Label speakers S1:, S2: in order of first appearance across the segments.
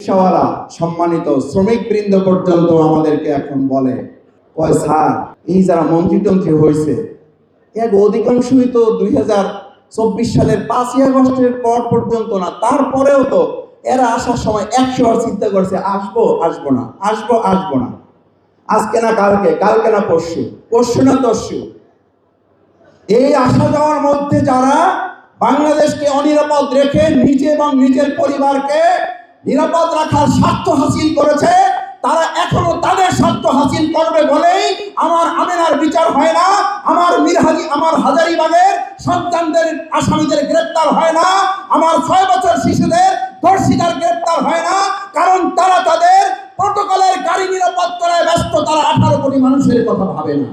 S1: রিক্সাওয়ালা সম্মানিত শ্রমিক বৃন্দ পর্যন্ত আমাদেরকে এখন বলে, কয় স্যার এই যারা মন্ত্রী হয়েছে এক অধিকাংশই তো 2024 সালের 5ই আগস্টের পর পর্যন্ত না, তারপরেও তো এরা আসার সময় 100 বার চিন্তা করছে আসবো আসবো না, আসবো আসবো না, আজকে না কালকে, কালকে না পরশু, পরশু না তরশু। এই আসা যাওয়ার মধ্যে যারা বাংলাদেশকে অনিরাপদ রেখে নিজে এবং নিজের পরিবারকে নিরাপদ রাখার স্বার্থ হাসিল করেছে, তারা এখনো তাদের স্বার্থ হাসিল করবে বলেই আমার আমেনার বিচার হয় না, আমার হাজারীবাগের সন্তানদের আসামিদের গ্রেপ্তার হয় না, আমার 6 বছর শিশুদের ধর্ষিতার গ্রেপ্তার হয় না, কারণ তারা তাদের প্রটোকলের গাড়ি নিরাপদ করায় ব্যস্ত, তারা 18 কোটি মানুষের কথা ভাবে না।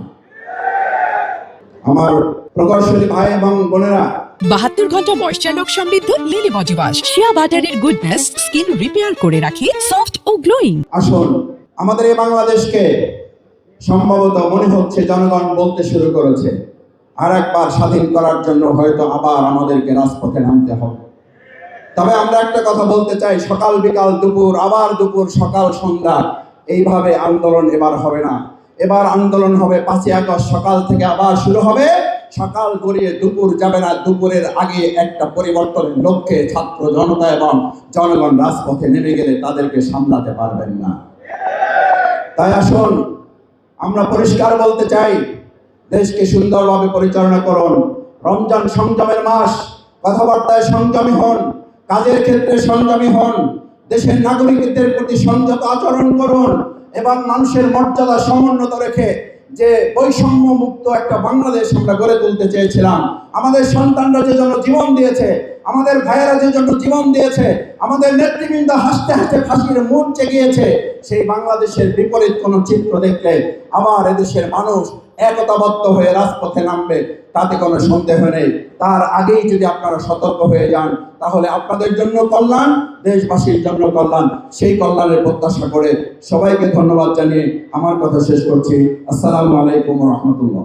S1: আমার প্রকৌশলী ভাই এবং বোনেরা,
S2: 72 ঘন্টা ময়েশ্চার লক সমৃদ্ধ লিলি বডি ওয়াশ শিয়া বাটারের গুডনেস স্কিন রিপেয়ার করে রাখে সফট ও গ্লোয়িং।
S1: আসুন, আমাদের এই বাংলাদেশকে সম্ভবত মনে হচ্ছে জনগণ বলতে শুরু করেছে আর একবার স্বাধীন করার জন্য হয়তো আবার আমাদেরকে রাজপথে নামতে হবে। তবে আমরা একটা কথা বলতে চাই, সকাল বিকাল দুপুর আবার দুপুর সকাল সন্ধ্যা এইভাবে আন্দোলন এবার হবে না। এবার আন্দোলন হবে 5ই আগস্ট সকাল থেকে আবার শুরু হবে, সকাল গড়িয়ে দুপুর যাবে না, দুপুরের আগে একটা পরিবর্তনের লক্ষ্যে ছাত্র জনতা এবং জনগণ রাজপথে নেমে গেলে তাদেরকে সামলাতে পারবেন না। তাই আসুন, আমরা পরিষ্কার বলতে চাই, দেশকে সুন্দরভাবে পরিচালনা করুন। রমজান সংযমের মাস, কথাবার্তায় সংযমী হন, কাজের ক্ষেত্রে সংযমী হন, দেশের নাগরিকদের প্রতি সংযত আচরণ করুন এবং মানুষের মর্যাদা সমুন্নত রেখে যে বৈষম্য মুক্ত একটা বাংলাদেশ আমরা গড়ে তুলতে চেয়েছিলাম, আমাদের সন্তানরা যে জন্য জীবন দিয়েছে, আমাদের ভাইয়েরা যে জন্য জীবন দিয়েছে, আমাদের নেতৃবৃন্দ হাসতে হাসতে ফাঁসির মঞ্চে গিয়েছে, সেই বাংলাদেশের বিপরীত কোনো চিত্র দেখলে আবার এদেশের মানুষ একতাবদ্ধ হয়ে রাজপথে নামবে, তাতে কোনো সন্দেহ নেই। তার আগেই যদি আপনারা সতর্ক হয়ে যান, তাহলে আপনাদের জন্য কল্যাণ, দেশবাসীর জন্য কল্যাণ। সেই কল্যাণের প্রত্যাশা করে সবাইকে ধন্যবাদ জানিয়ে আমার কথা শেষ করছি। আসসালামু আলাইকুম ওয়া রাহমাতুল্লাহ।